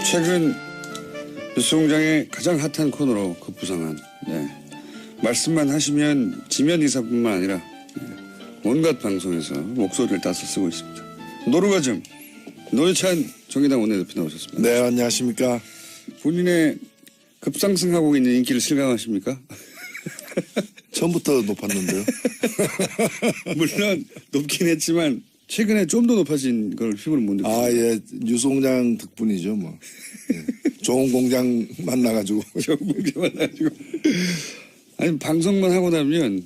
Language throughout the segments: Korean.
최근 뉴스공장의 가장 핫한 코너로 급부상한 말씀만 하시면 지면 이사뿐만 아니라 온갖 방송에서 목소리를 따서 쓰고 있습니다. 노루가즘 노회찬 정의당 원내대표 나오셨습니다. 네, 안녕하십니까. 본인의 급상승하고 있는 인기를 실감하십니까? 처음부터 높았는데요. 물론 높긴 했지만 최근에 좀 더 높아진 걸 피부로 못 느끼고. 아, 예, 뉴스공장 덕분이죠, 뭐. 예. 좋은 공장 만나가지고. 좋은 공장 만나가지고. 아니 방송만 하고 나면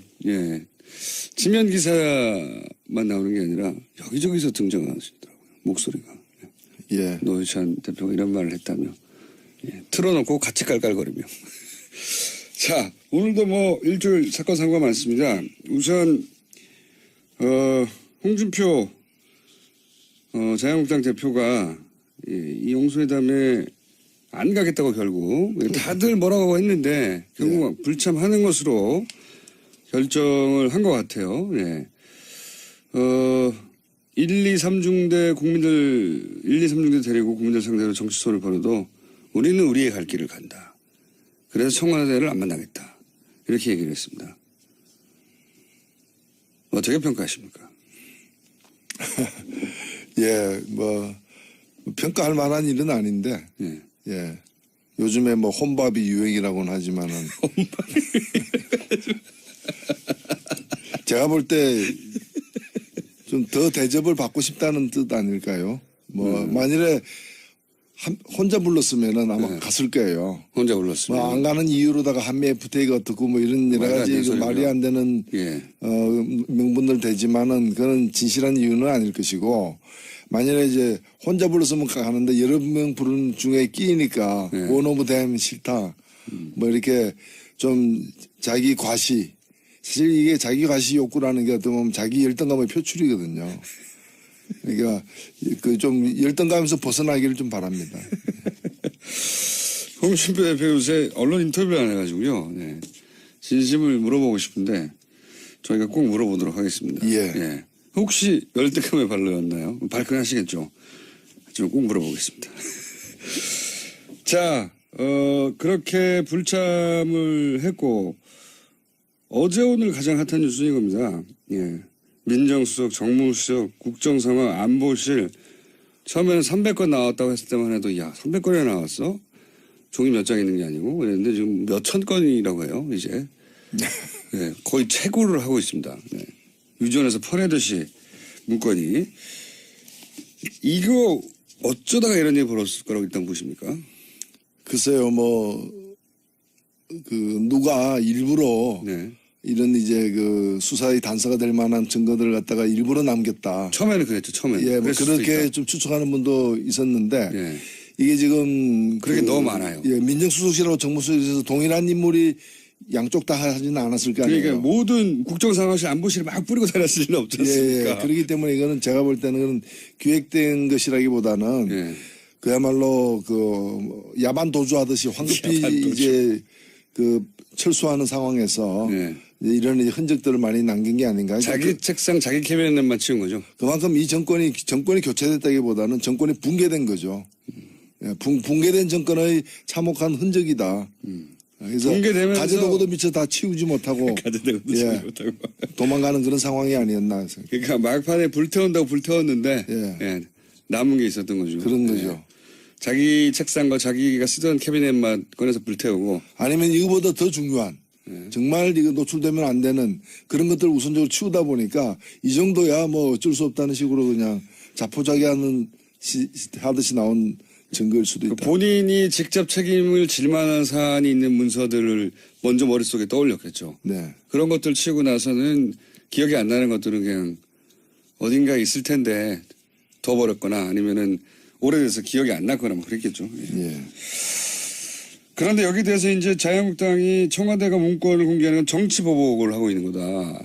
지면 기사만 나오는 게 아니라 여기저기서 등장하시더라고요. 목소리가. 예. 노회찬 대표가 이런 말을 했다며 틀어놓고 같이 깔깔거리며. 자, 오늘도 뭐 일주일 사건 사고가 많습니다. 우선 홍준표 자유한국당 대표가 이 영수회담에 안 가겠다고 결국 다들 뭐라고 했는데 결국 불참하는 것으로 결정을 한 것 같아요. 1, 2, 3중대 국민들 1, 2, 3중대 데리고 국민들 상대로 정치소를 벌여도 우리는 우리의 갈 길을 간다. 그래서 청와대를 안 만나겠다. 이렇게 얘기를 했습니다. 어떻게 평가하십니까? 예, 뭐, 평가할 만한 일은 아닌데. 예. 요즘에 뭐 혼밥이 유행이라고는 하지만은. 제가 볼 때 좀 더 대접을 받고 싶다는 뜻 아닐까요? 뭐, 만일에 혼자 불렀으면은 아마 갔을 거예요. 혼자 불렀으면. 뭐 안 가는 이유로다가 한미 FTA가 어떻고 뭐 이런 여러 가지 말이 안 되는 명분들 되지만은 그건 진실한 이유는 아닐 것이고, 만약에 이제 혼자 불렀으면 가는데 여러 명 부르는 중에 끼니까 one of them 싫다. 뭐 이렇게 좀 자기 과시. 사실 이게 자기 과시 욕구라는 게 어떻게 보면 자기 열등감의 표출이거든요. 그러니까 그 좀 열등감에서 벗어나기를 좀 바랍니다. 홍준표 대표 요새 언론 인터뷰를 안 해가지고요. 진심을 물어보고 싶은데 저희가 꼭 물어보도록 하겠습니다. 예. 혹시 열등감에 발로였나요? 발끈하시겠죠. 하지만 꼭 물어보겠습니다. 자, 그렇게 불참을 했고 어제 오늘 가장 핫한 뉴스인 겁니다. 민정수석, 정무수석, 국정상황, 안보실 처음에는 300건 나왔다고 했을 때만 해도 300건이나 나왔어? 종이 몇 장 있는 게 아니고 그랬는데 지금 몇천 건이라고 해요. 이제 거의 최고를 하고 있습니다. 유전에서 퍼내듯이 문건이. 이거 어쩌다가 이런 일이 벌어졌을 거라고 일단 보십니까? 글쎄요, 누가 일부러 이런 이제 그 수사의 단서가 될 만한 증거들을 갖다가 일부러 남겼다. 처음에는 그랬죠, 처음에는. 예, 뭐 그렇게 좀 추측하는 분도 있었는데 이게 지금 그렇게 너무 많아요. 예, 민정수석실하고 정무수석실에서 동일한 인물이 양쪽 다 하지는 않았을 거 아니에요. 그러니까 모든 국정상황실 안보실을 막 뿌리고 다녔을 리는 없지 않습니까? 그렇기 때문에 이거는 제가 볼 때는 기획된 것이라기보다는 그야말로 그 야반 도주하듯이 황급히 이제 그 철수하는 상황에서 이런 흔적들을 많이 남긴 게 아닌가. 자기 책상 자기 캐비넷만 치운 거죠. 그만큼 이 정권이 교체됐다기보다는 정권이 붕괴된 거죠. 붕괴된 정권의 참혹한 흔적이다. 그래서 가재도구도 미처 다 치우지 못하고 도망가는 그런 상황이 아니었나. 그러니까 막판에 불태운다고 불태웠는데 남은 게 있었던 거죠. 그런 거죠. 자기 책상과 자기가 쓰던 캐비넷만 꺼내서 불태우고. 아니면 이거보다 더 중요한 정말 이거 노출되면 안 되는 그런 것들을 우선적으로 치우다 보니까 이 정도야 뭐 어쩔 수 없다는 식으로 그냥 자포자기하는 하듯이 나온 증거일 수도 있다. 본인이 직접 책임을 질 만한 사안이 있는 문서들을 먼저 머릿속에 떠올렸겠죠. 그런 것들 치우고 나서는 기억이 안 나는 것들은 그냥 어딘가에 있을 텐데 더 버렸거나 아니면은 오래돼서 기억이 안 났거나 뭐 그랬겠죠. 그런데 여기 대해서 이제 자유한국당이 청와대가 문건을 공개하는 건 정치 보복을 하고 있는 거다.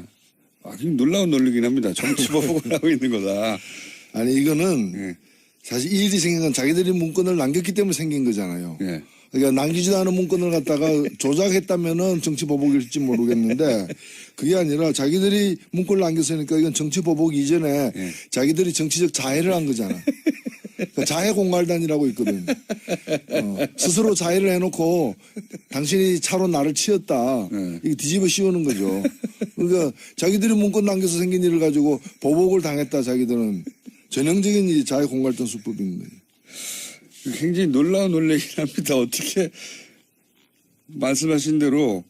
놀라운 논리긴 합니다. 정치 보복을 하고 있는 거다. 아니 이거는 사실 이 일이 생긴 건 자기들이 문건을 남겼기 때문에 생긴 거잖아요. 그러니까 남기지도 않은 문건을 갖다가 조작했다면은 정치 보복일지 모르겠는데 그게 아니라 자기들이 문건을 남겼으니까 이건 정치 보복 이전에 자기들이 정치적 자해를 한 거잖아. 그 자해공갈단이라고 있거든. 스스로 자해를 해놓고 당신이 차로 나를 치였다. 이게 뒤집어 씌우는 거죠. 그러니까 자기들이 문건 남겨서 생긴 일을 가지고 보복을 당했다. 자기들은 전형적인 이 자해공갈단 수법인 거예요. 굉장히 놀라운 논리긴 합니다. 어떻게 말씀하신 대로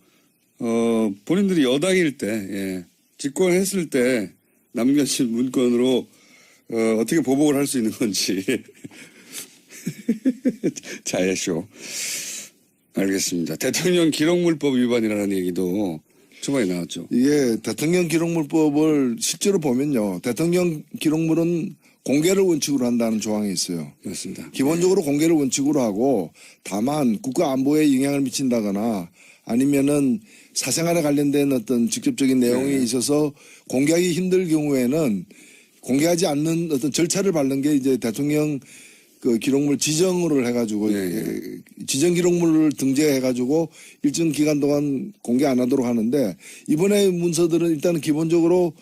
본인들이 여당일 때, 예, 집권했을 때 남겨진 문건으로 어떻게 보복을 할 수 있는 건지. 자해쇼. 알겠습니다. 대통령 기록물법 위반이라는 얘기도 초반에 나왔죠. 이게 대통령 기록물법을 실제로 보면요. 대통령 기록물은 공개를 원칙으로 한다는 조항이 있어요. 맞습니다. 기본적으로 공개를 원칙으로 하고 다만 국가 안보에 영향을 미친다거나 아니면은 사생활에 관련된 어떤 직접적인 내용이 있어서 공개하기 힘들 경우에는 공개하지 않는 어떤 절차를 밟는 게 이제 대통령 그 기록물 지정을 해가지고 지정 기록물을 등재해가지고 일정 기간 동안 공개 안 하도록 하는데 이번에 문서들은 일단은 기본적으로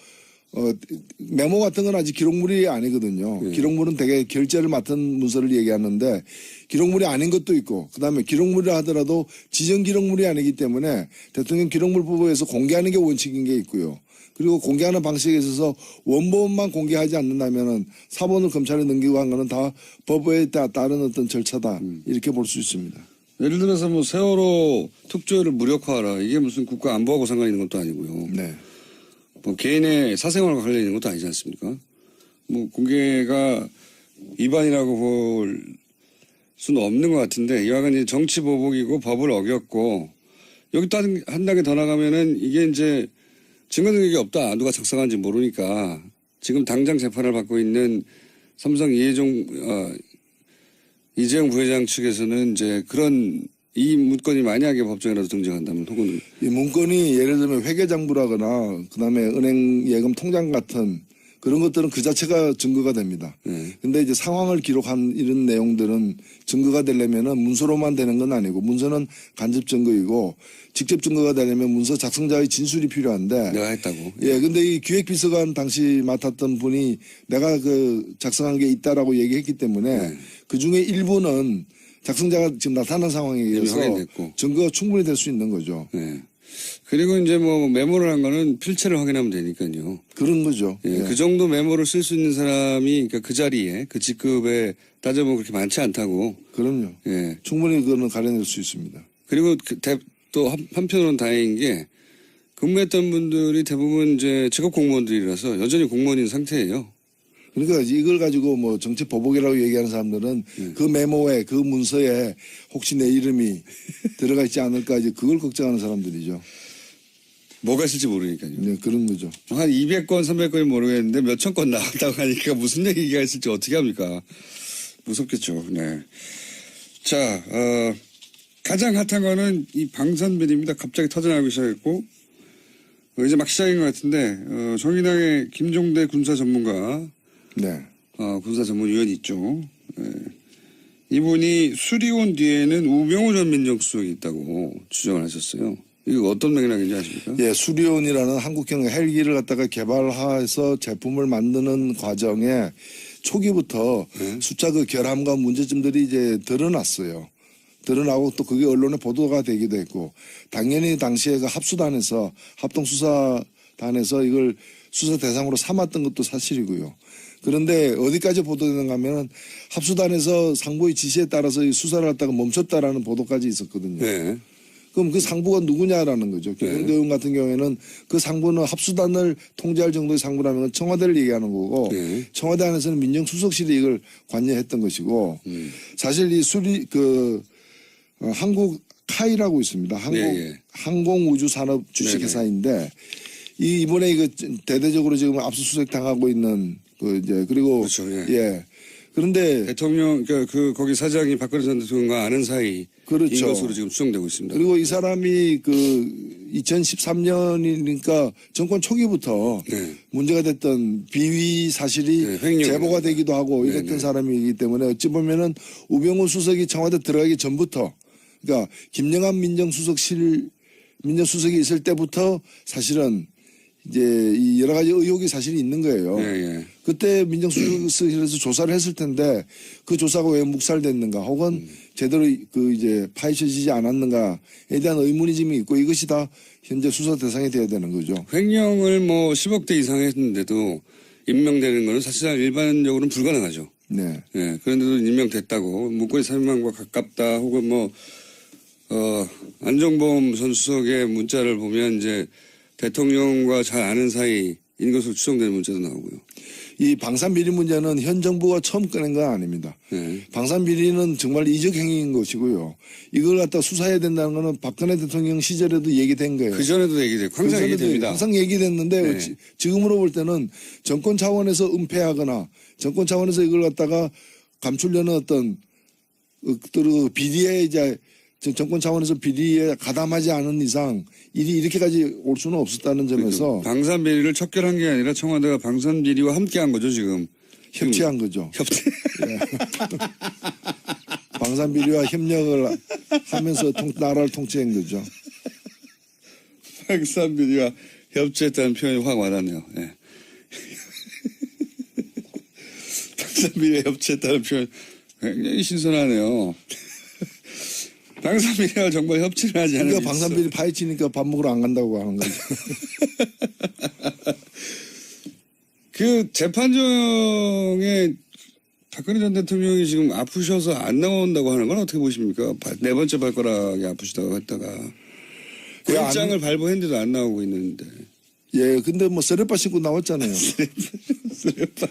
메모 같은 건 아직 기록물이 아니거든요. 기록물은 되게 결재를 맡은 문서를 얘기하는데 기록물이 아닌 것도 있고 그다음에 기록물이라 하더라도 지정 기록물이 아니기 때문에 대통령 기록물법에서 공개하는 게 원칙인 게 있고요. 그리고 공개하는 방식에 있어서 원본만 공개하지 않는다면은 사본을 검찰에 넘기고 한 거는 다 법에 따른 어떤 절차다. 이렇게 볼 수 있습니다. 예를 들어서 뭐 세월호 특조위를 무력화하라. 이게 무슨 국가 안보하고 상관 있는 것도 아니고요. 네. 뭐 개인의 사생활과 관련 있는 것도 아니지 않습니까? 뭐 공개가 위반이라고 볼 수는 없는 것 같은데 이와는 이제 정치 보복이고 법을 어겼고 여기 또 한 단계 더 나가면은 이게 이제 증거 능력이 없다. 누가 작성한지 모르니까 지금 당장 재판을 받고 있는 삼성 이재용 부회장 측에서는 이제 그런 이 문건이 만약에 법정이라도 등장한다면 혹은 이 문건이 예를 들면 회계장부라거나 그다음에 은행 예금 통장 같은 그런 것들은 그 자체가 증거가 됩니다. 근데 이제 상황을 기록한 이런 내용들은 증거가 되려면은 문서로만 되는 건 아니고 문서는 간접 증거이고 직접 증거가 되려면 문서 작성자의 진술이 필요한데 내가 했다고. 예, 근데 이 기획비서관 당시 맡았던 분이 내가 그 작성한 게 있다라고 얘기했기 때문에 그 중에 일부는 작성자가 지금 나타난 상황에 의해서 증거가 충분히 될 수 있는 거죠. 네. 그리고 이제 뭐 메모를 한 거는 필체를 확인하면 되니까요. 그런 거죠. 예, 그 정도 메모를 쓸 수 있는 사람이 그러니까 그 자리에 그 직급에 따져보면 그렇게 많지 않다고. 그럼요. 예. 충분히 그거는 가려낼 수 있습니다. 그리고 또 한편으로는 다행인 게 근무했던 분들이 대부분 이제 직업 공무원들이라서 여전히 공무원인 상태예요. 그러니까 이걸 가지고 뭐 정치 보복이라고 얘기하는 사람들은 그 메모에 그 문서에 혹시 내 이름이 들어가 있지 않을까 이제 그걸 걱정하는 사람들이죠. 뭐가 있을지 모르니까요. 네, 그런 거죠. 한 200건, 300건이 모르겠는데 몇천 건 나왔다고 하니까 무슨 얘기가 있을지 어떻게 합니까? 무섭겠죠. 네. 자, 가장 핫한 거는 이 방산비리입니다. 갑자기 터져나오기 시작했고 이제 막 시작인 것 같은데 정의당의 김종대 군사 전문가 네. 군사 전문위원이 있죠. 네. 이분이 수리온 뒤에는 우병우 전 민정수석이 있다고 주장을 하셨어요. 이거 어떤 맥락인지 아십니까? 예, 수리온이라는 한국형 헬기를 갖다가 개발해서 제품을 만드는 과정에 초기부터 숫자 그 결함과 문제점들이 이제 드러났어요. 드러나고 또 그게 언론에 보도가 되기도 했고 당연히 당시에 그 합수단에서 합동수사단에서 이걸 수사 대상으로 삼았던 것도 사실이고요. 그런데 어디까지 보도되는가 하면 합수단에서 상부의 지시에 따라서 이 수사를 갖다가 멈췄다라는 보도까지 있었거든요. 네. 그럼 그 상부가 누구냐라는 거죠. 김영대 의원 같은 경우에는 그 상부는 합수단을 통제할 정도의 상부라면 청와대를 얘기하는 거고 청와대 안에서는 민정수석실이 이걸 관여했던 것이고 사실 이 한국 카이라고 있습니다. 항공우주산업 주식회사인데 이번에 이거 대대적으로 지금 압수수색 당하고 있는 그리고 그렇죠. 예. 그런데 대통령 거기 사장이 박근혜 전 대통령과 아는 사이인 그렇죠. 것으로 지금 추정되고 있습니다. 그리고 이 사람이 2013년이니까 정권 초기부터 문제가 됐던 비위 사실이 제보가 되기도 하고 이랬던 사람이기 때문에 어찌 보면은 우병우 수석이 청와대 들어가기 전부터 그러니까 김영한 민정수석이 있을 때부터 사실은 이제 이 여러 가지 의혹이 사실 있는 거예요. 예, 예. 그때 민정수석실에서 조사를 했을 텐데 그 조사가 왜 묵살됐는가 혹은 제대로 그 이제 파헤쳐지지 않았는가에 대한 의문이 지금 있고 이것이 다 현재 수사 대상이 돼야 되는 거죠. 횡령을 뭐 10억대 이상 했는데도 임명되는 거는 사실상 일반적으로는 불가능하죠. 네. 예. 그런데도 임명됐다고 문고리 300만과 가깝다 혹은 뭐 안종범 전 수석의 문자를 보면 이제 대통령과 잘 아는 사이인 것으로 추정되는 문자도 나오고요. 이 방산비리 문제는 현 정부가 처음 꺼낸 건 아닙니다. 네. 방산비리는 정말 이적 행위인 것이고요. 이걸 갖다 수사해야 된다는 거는 박근혜 대통령 시절에도 얘기된 거예요. 그전에도 얘기돼요. 항상 얘기됩니다. 항상 얘기됐는데 네. 지금으로 볼 때는 정권 차원에서 은폐하거나 정권 차원에서 이걸 갖다가 감추려는 어떤 그 비리에 이제 정권 차원에서 비리에 가담하지 않은 이상 일이 이렇게까지 올 수는 없었다는 점에서 방산비리를 척결한 게 아니라 청와대가 방산비리와 함께한 거죠 지금. 협치한 거죠. 협치. 예. 방산비리와 협력을 하면서 나라를 통치한 거죠. 방산비리와 협치했다는 표현이 확 와닿네요. 예. 방산비리와 협치했다는 표현 굉장히 신선하네요. 방산비리와 정말 협치를 하지 않으면 그러니까 방산비리 파헤치니까 밥 먹으러 안 간다고 하는 거죠. 그 재판정에 박근혜 전 대통령이 지금 아프셔서 안 나온다고 하는 건 어떻게 보십니까? 네 번째 발가락이 아프시다고 했다가 구일장을 발부했는데도 안 나오고 있는데. 예, 근데 뭐 쓰레빠 신고 나왔잖아요. 쓰레빠.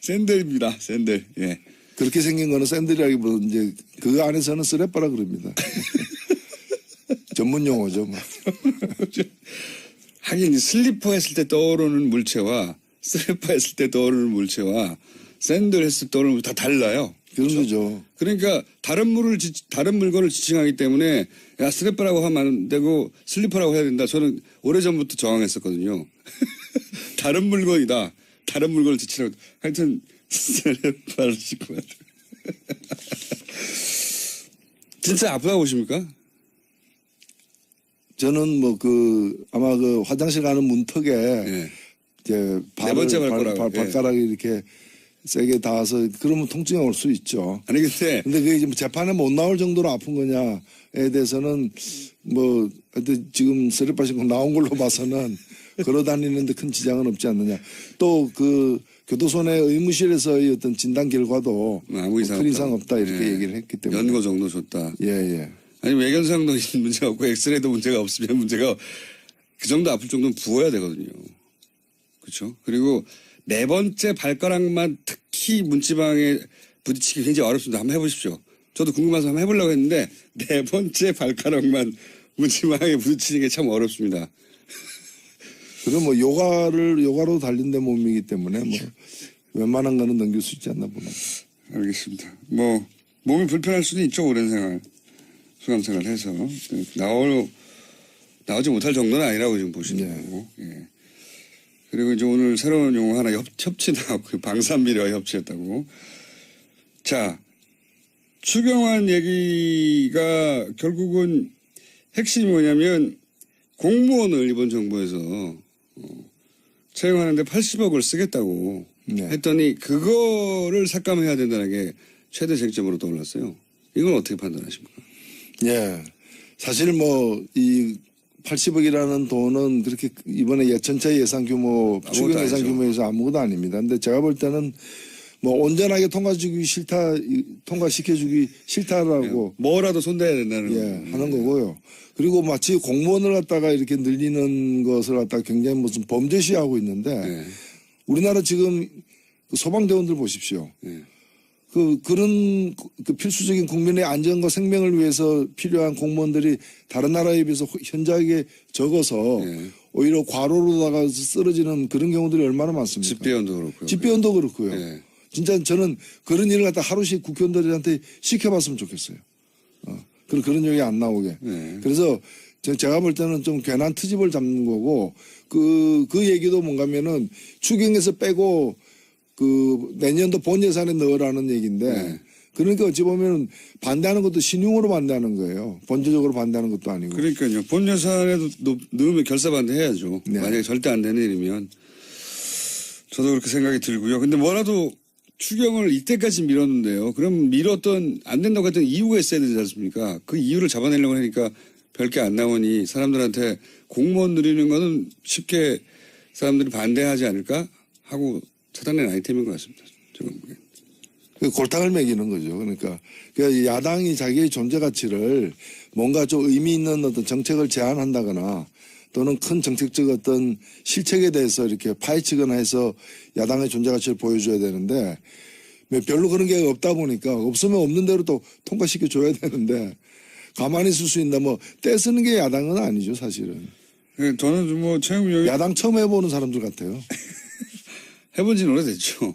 샌들입니다. 샌들. 예. 그렇게 생긴 거는 샌들이라기보다 이제 그 안에서는 쓰레빠라 그럽니다. 전문 용어죠. 뭐. 하긴 슬리퍼 했을 때 떠오르는 물체와 쓰레빠 했을 때 떠오르는 물체와 샌들 했을 때 떠오르는 물체 다 달라요. 그런 거죠. 그러니까 다른 물건을 지칭하기 때문에 야 쓰레빠라고 하면 안 되고 슬리퍼라고 해야 된다. 저는 오래전부터 저항했었거든요. 다른 물건이다. 다른 물건을 지칭하고 하여튼 쓰레빠를 싣고 가야 돼. 진짜 아프다고 보십니까? 저는 뭐 아마 화장실 가는 문턱에 예. 이제 네 번째 발가락이 이렇게 세게 닿아서 그러면 통증이 올 수 있죠. 아니 근데 그게 이제 재판에 못 나올 정도로 아픈 거냐에 대해서는 뭐 하여튼 지금 쓰레빠 신고 나온 걸로 봐서는 걸어 다니는데 큰 지장은 없지 않느냐. 또 교도소 내 의무실에서의 어떤 진단 결과도 아무 이상 큰 이상 없다 이렇게 예. 얘기를 했기 때문에 연고 정도 줬다. 예. 아니 외견상도 문제가 없고 엑스레이도 문제가 없으면 문제가 그 정도 아플 정도는 부어야 되거든요. 그렇죠? 그리고 네 번째 발가락만 특히 문지방에 부딪히기 굉장히 어렵습니다. 한번 해보십시오. 저도 궁금해서 한번 해보려고 했는데 네 번째 발가락만 문지방에 부딪히는 게 참 어렵습니다. 그리고 뭐 요가로 단련된 몸이기 때문에 뭐 웬만한 거는 넘길 수 있지 않나 보네. 알겠습니다. 뭐 몸이 불편할 수는 있죠. 오랜 생활, 수감생활 해서 나오지 못할 정도는 아니라고 지금 보시는 거고. 예. 그리고 이제 오늘 새로운 용어 하나 협치 나왔고 방산비리와 협치했다고. 자, 추경안 얘기가 결국은 핵심이 뭐냐면 공무원을 이번 정부에서 채용하는데 80억을 쓰겠다고 했더니 그거를 삭감해야 된다는 게 최대 쟁점으로 떠올랐어요. 이건 어떻게 판단하십니까? 예. 사실 뭐 이 80억이라는 돈은 그렇게 이번에 전체 예산 규모, 추경 예산 아니죠. 규모에서 아무것도 아닙니다. 근데 제가 볼 때는 뭐 온전하게 통과시켜주기 싫다라고. 뭐라도 손대야 된다는 하는 거고요. 그리고 마치 공무원을 갖다가 이렇게 늘리는 것을 갖다가 굉장히 무슨 범죄시하고 있는데 우리나라 지금 소방대원들 보십시오. 그런 필수적인 국민의 안전과 생명을 위해서 필요한 공무원들이 다른 나라에 비해서 현저하게 적어서 오히려 과로로다가 쓰러지는 그런 경우들이 얼마나 많습니까? 집배원도 그렇고요. 집배원도 그렇고요. 진짜 저는 그런 일을 갖다 하루씩 국회의원들한테 시켜봤으면 좋겠어요. 그런 얘기 안 나오게. 그래서 제가 볼 때는 좀 괜한 트집을 잡는 거고 그 얘기도 뭔가면은 추경에서 빼고 내년도 본 예산에 넣으라는 얘기인데 그러니까 어찌 보면 반대하는 것도 신용으로 반대하는 거예요. 본질적으로 반대하는 것도 아니고. 그러니까요. 본 예산에도 넣으면 결사 반대해야죠. 네. 만약에 절대 안 되는 일이면. 저도 그렇게 생각이 들고요. 근데 뭐라도 추경을 이때까지 미뤘는데요. 그럼 미뤘던 안 된다고 했던 이유가 있어야 되지 않습니까? 그 이유를 잡아내려고 하니까 별게 안 나오니 사람들한테 공무원 늘리는 거는 쉽게 사람들이 반대하지 않을까 하고 찾아낸 아이템인 것 같습니다. 제가 보기엔. 골탕을 먹이는 거죠. 그러니까 야당이 자기의 존재 가치를 뭔가 좀 의미 있는 어떤 정책을 제안한다거나 또는 큰 정책적 어떤 실책에 대해서 이렇게 파헤치거나 해서 야당의 존재 가치를 보여줘야 되는데 별로 그런 게 없다 보니까 없으면 없는 대로 또 통과시켜 줘야 되는데 가만히 있을 수 있나 뭐 떼쓰는 게 야당은 아니죠 사실은. 네, 저는 뭐 채용이 야당 처음 해보는 사람들 같아요. 해본 지는 오래됐죠.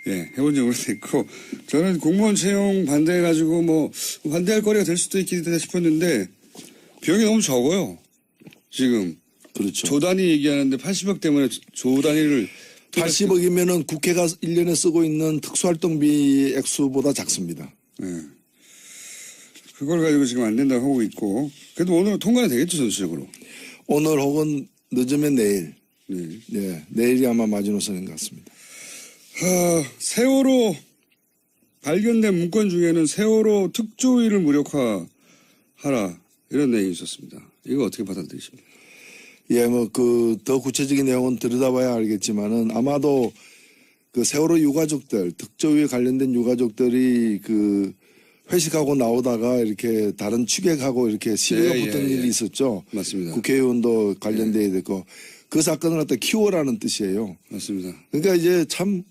예, 해본 지 오래됐고 저는 공무원 채용 반대해가지고 뭐 반대할 거리가 될 수도 있겠다 싶었는데 비용이 너무 적어요. 지금. 그렇죠. 조 단위 얘기하는데 80억 때문에 조 단위를 80억이면은 국회가 1년에 쓰고 있는 특수활동비 액수보다 작습니다. 예. 그걸 가지고 지금 안 된다고 하고 있고 그래도 오늘은 통과는 되겠죠 전체적으로. 오늘 혹은 늦으면 내일. 네. 네, 내일이 아마 마지노선인 것 같습니다. 세월호 발견된 문건 중에는 세월호 특조위를 무력화하라 이런 내용이 있었습니다. 이거 어떻게 받아들이십니까? 예, 뭐 더 구체적인 내용은 들여다봐야 알겠지만은 아마도 그 세월호 유가족들 특조위에 관련된 유가족들이 그 회식하고 나오다가 이렇게 다른 추객하고 이렇게 시비가 붙은 일이 있었죠. 맞습니다. 국회의원도 관련돼야 되고 그 사건을 갖다 키워라는 뜻이에요. 맞습니다. 그러니까 이제 참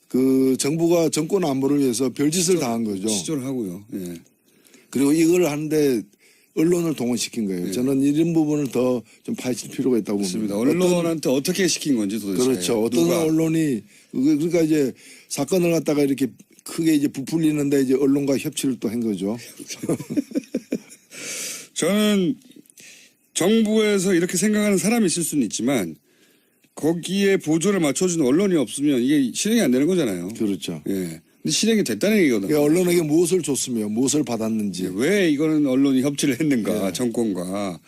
그 정부가 정권 안보를 위해서 별짓을 다 한 거죠. 시조를 하고요. 예. 그리고 이걸 하는데 언론을 동원시킨 거예요. 저는 이런 부분을 더 좀 파헤칠 필요가 있다고 맞습니다. 봅니다. 언론한테 어떻게 시킨 건지 도대체. 그렇죠. 어떤 누가. 언론이 그러니까 이제 사건을 갖다가 이렇게 크게 이제 부풀리는데 이제 언론과 협치를 또 한 거죠. 저는 정부에서 이렇게 생각하는 사람이 있을 수는 있지만 거기에 보조를 맞춰주는 언론이 없으면 이게 실행이 안 되는 거잖아요. 그렇죠. 예. 근데 실행이 됐다는 얘기거든요. 그러니까 언론에게 무엇을 줬으며 무엇을 받았는지. 왜 이거는 언론이 협치를 했는가, 예. 정권과.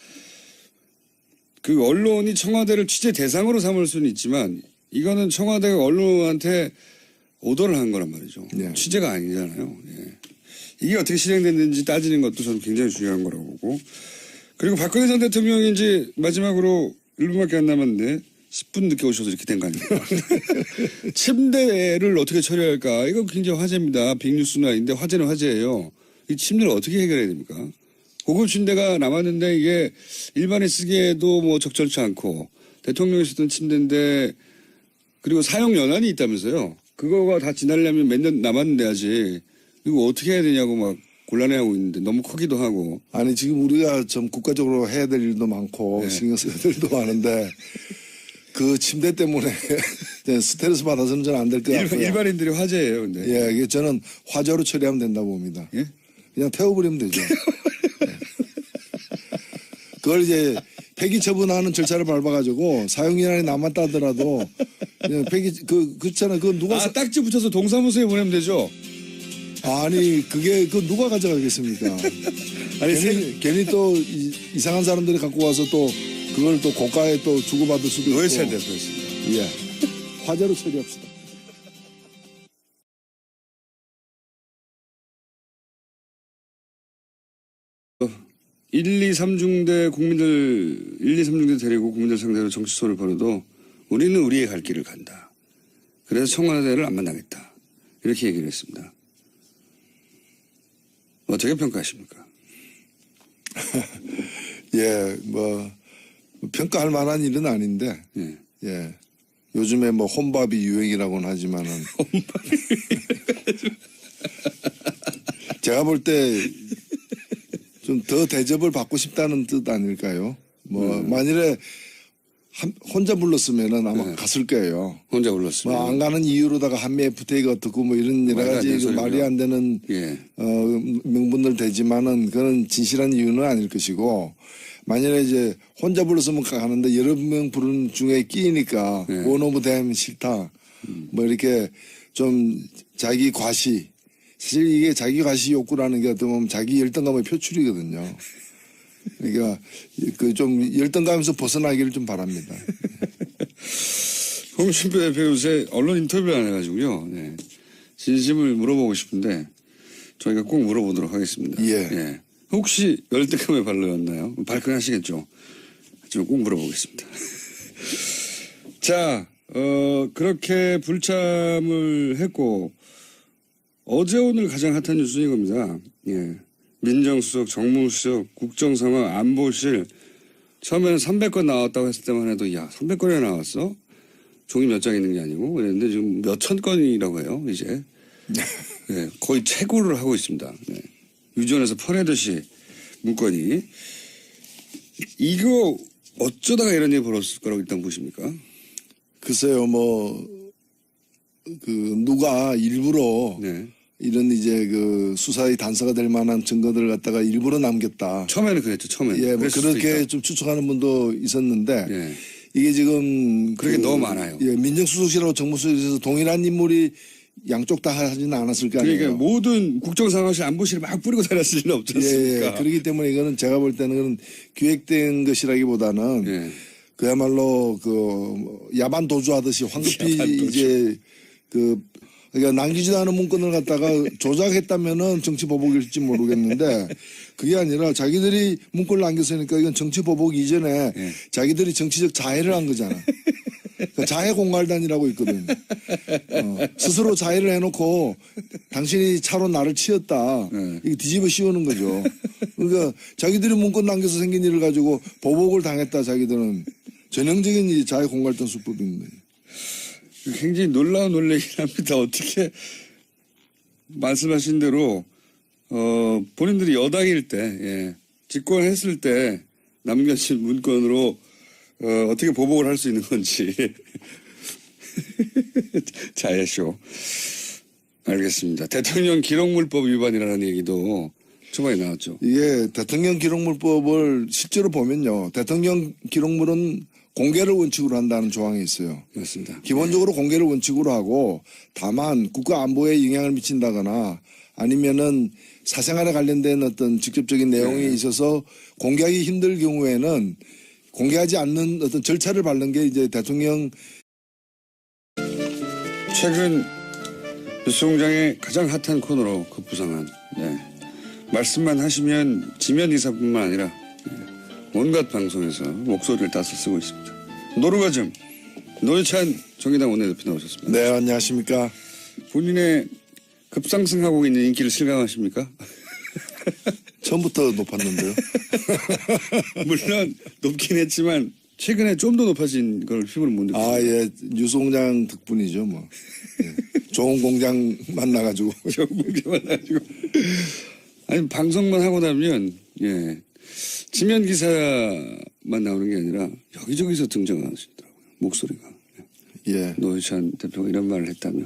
그 언론이 청와대를 취재 대상으로 삼을 수는 있지만 이거는 청와대가 언론한테 오더를 한 거란 말이죠. 예. 취재가 아니잖아요. 예. 이게 어떻게 실행됐는지 따지는 것도 저는 굉장히 중요한 거라고 보고. 그리고 박근혜 전 대통령이 이제 마지막으로 1분밖에 안 남았는데 10분 늦게 오셔서 이렇게 된 거 아닙니까? 침대를 어떻게 처리할까? 이거 굉장히 화제입니다. 빅뉴스나인데 화제는 화제예요. 이 침대를 어떻게 해결해야 됩니까? 고급 침대가 남았는데 이게 일반인 쓰기에도 뭐 적절치 않고 대통령이 쓰던 침대인데 그리고 사용 연한이 있다면서요. 그거가 다 지나려면 몇 년 남았는데 아직 이거 어떻게 해야 되냐고 막 곤란해하고 있는데 너무 크기도 하고. 아니 지금 우리가 좀 국가적으로 해야 될 일도 많고 네. 신경 써야 될 일도 많은데 그 침대 때문에 스트레스 받아서는 저는 안 될 것 같고요. 일반인들이 화제예요. 근데. 예, 이게 저는 화재로 처리하면 된다고 봅니다. 예? 그냥 태워버리면 되죠. 예. 그걸 이제 폐기 처분하는 절차를 밟아가지고 사용기한이 남았다 하더라도 그냥 폐기 그렇잖아요. 그 누가 딱지 붙여서 동사무소에 보내면 되죠. 아니 그게 그 누가 가져가겠습니까? 아니 괜히 또 이상한 사람들이 갖고 와서 또 그걸 또 고가에 또 주고받을 수도 있고. 노예차에 됐습니다. 예, 화재로 처리합시다. 1, 2, 3중대 국민들 1, 2, 3중대 데리고 국민들 상대로 정치소를 벌여도 우리는 우리의 갈 길을 간다. 그래서 청와대를 안 만나겠다. 이렇게 얘기를 했습니다. 어떻게 평가하십니까? 예, 뭐 평가할 만한 일은 아닌데. 예. 예. 요즘에 뭐 혼밥이 유행이라고는 하지만은 제가 볼 때 좀 더 대접을 받고 싶다는 뜻 아닐까요? 뭐 만일에 혼자 불렀으면은 아마 갔을 거예요. 혼자 불렀습니다. 뭐 안 가는 이유로다가 한미 FTA가 어떻고 뭐 이런 여러 가지 말이 안 되는 예. 명분들 되지만은 그건 진실한 이유는 아닐 것이고 만약에 이제 혼자 불렀으면 가는데 여러 명 부르는 중에 끼니까 원 오브 댐 싫다. 뭐 이렇게 좀 자기 과시 사실 이게 자기 과시 욕구라는 게 어떻게 보면 자기 열등감의 표출이거든요. 그러니까 그 좀 열등감에서 벗어나기를 좀 바랍니다. 홍준표 대표 요새 언론 인터뷰를 안 해가지고요. 네. 진심을 물어보고 싶은데 저희가 꼭 물어보도록 하겠습니다. 예. 혹시 열등감에 발로였나요? 발끈하시겠죠. 하지만 꼭 물어보겠습니다. 자, 그렇게 불참을 했고 어제 오늘 가장 핫한 뉴스는 이겁니다. 예. 민정수석, 정무수석, 국정상황, 안보실 처음에는 300건 나왔다고 했을 때만 해도 야 300건이나 나왔어? 종이 몇 장 있는 게 아니고 그랬는데 지금 몇천 건이라고 해요 이제. 네, 거의 최고를 하고 있습니다. 네. 유전에서 퍼내듯이 문건이. 이거 어쩌다가 이런 일이 벌어졌을 거라고 일단 보십니까? 글쎄요, 누가 일부러 네. 이런 이제 그 수사의 단서가 될 만한 증거들을 갖다가 일부러 남겼다. 처음에는 그랬죠, 처음에는. 예, 뭐 그렇게 좀 추측하는 분도 있었는데 예. 이게 지금 그렇게 너무 많아요. 예, 민정수석실하고 정무수석실에서 동일한 인물이 양쪽 다 하지는 않았을 거 아니에요. 그러니까 모든 국정상황실 안보실을 막 뿌리고 다녔을 리는 없지 않습니까? 예, 그렇기 때문에 이거는 제가 볼 때는 기획된 것이라기보다는 예. 그야말로 야반 도주하듯이 황급히 야반 도주. 이제 그러니까 남기지도 않은 문건을 갖다가 조작했다면은 정치 보복일지 모르겠는데 그게 아니라 자기들이 문건을 남겼으니까 이건 정치 보복 이전에 예. 자기들이 정치적 자해를 한 거잖아. 그러니까 자해 공갈단이라고 있거든. 스스로 자해를 해놓고 당신이 차로 나를 치였다. 이거 뒤집어 씌우는 거죠. 그러니까 자기들이 문건 남겨서 생긴 일을 가지고 보복을 당했다. 자기들은 전형적인 이 자해 공갈단 수법입니다. 굉장히 놀라운 논리긴 합니다. 어떻게 말씀하신 대로 본인들이 여당일 때 예, 집권했을 때 남겨진 문건으로 어떻게 보복을 할 수 있는 건지 자해쇼. 알겠습니다. 대통령 기록물법 위반이라는 얘기도 초반에 나왔죠. 이게 대통령 기록물법을 실제로 보면요. 대통령 기록물은 공개를 원칙으로 한다는 조항이 있어요. 맞습니다. 기본적으로 공개를 원칙으로 하고 다만 국가 안보에 영향을 미친다거나 아니면은 사생활에 관련된 어떤 직접적인 내용이 있어서 공개하기 힘들 경우에는 공개하지 않는 어떤 절차를 밟는 게 이제 대통령. 최근 뉴스공장의 가장 핫한 코너로 급부상한 말씀만 하시면 지면 이사뿐만 아니라 온갖 방송에서 목소리를 따서 쓰고 있습니다. 노르가즘 노회찬 정의당 원내대표 나오셨습니다. 네, 안녕하십니까. 본인의 급상승하고 있는 인기를 실감하십니까? 처음부터 높았는데요. 물론 높긴 했지만 최근에 좀 더 높아진 걸 피부로 못 느끼고. 아, 예. 뉴스공장 덕분이죠, 뭐. 예. 좋은 공장 만나가지고. 좋은 공장 만나가지고. 아니, 방송만 하고 나면, 예. 지면 기사만 나오는 게 아니라 여기저기서 등장하시더라고요. 목소리가. 예. 노회찬 대표가 이런 말을 했다며.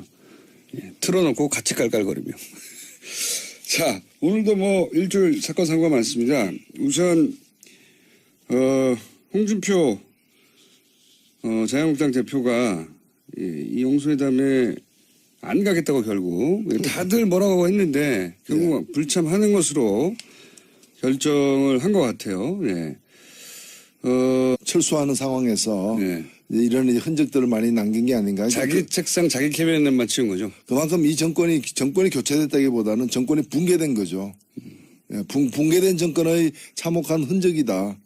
예. 틀어놓고 같이 깔깔거리며. 자, 오늘도 뭐 일주일 사건 사고가 많습니다. 우선 홍준표 자유한국당 대표가 이 영수회담에 안 가겠다고 결국 다들 뭐라고 했는데 결국 불참하는 것으로 결정을 한 것 같아요. 네. 철수하는 상황에서 네. 이런 흔적들을 많이 남긴 게 아닌가. 자기 책상 자기 캐비넷만 치운 거죠. 그만큼 이 정권이 교체됐다기보다는 정권이 붕괴된 거죠. 예, 붕괴된 정권의 참혹한 흔적이다.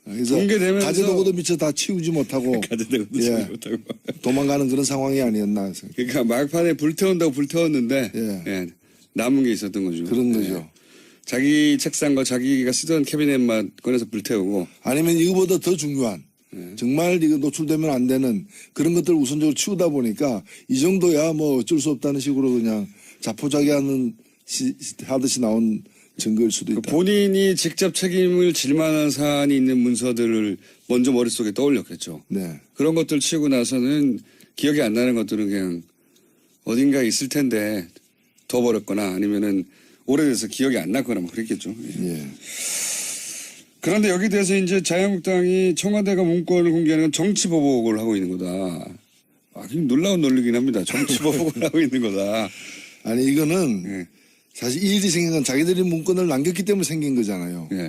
그래서 붕괴되면서 가재도구도 미처 다 치우지 못하고 가재도구도 치우지 못하고 도망가는 그런 상황이 아니었나. 그러니까 막판에 불태운다고 불태웠는데 예. 남은 게 있었던 거죠. 그런 거죠. 자기 책상과 자기가 쓰던 캐비넷만 꺼내서 불태우고 아니면 이거보다 더 중요한 정말 이거 노출되면 안 되는 그런 것들을 우선적으로 치우다 보니까 이 정도야 뭐 어쩔 수 없다는 식으로 그냥 자포자기하는 하듯이 나온 증거일 수도 있다. 본인이 직접 책임을 질 만한 사안이 있는 문서들을 먼저 머릿속에 떠올렸겠죠. 네. 그런 것들 치우고 나서는 기억이 안 나는 것들은 그냥 어딘가에 있을 텐데 더 버렸거나 아니면은 오래돼서 기억이 안 났거나 뭐 그랬겠죠. 예. 그런데 여기 대해서 이제 자유한국당이 청와대가 문건을 공개하는 건 정치보복을 하고 있는 거다. 아, 놀라운 논리긴 합니다. 정치보복을 하고 있는 거다. 아니 이거는 사실 이 일이 생긴 건 자기들이 문건을 남겼기 때문에 생긴 거잖아요. 예.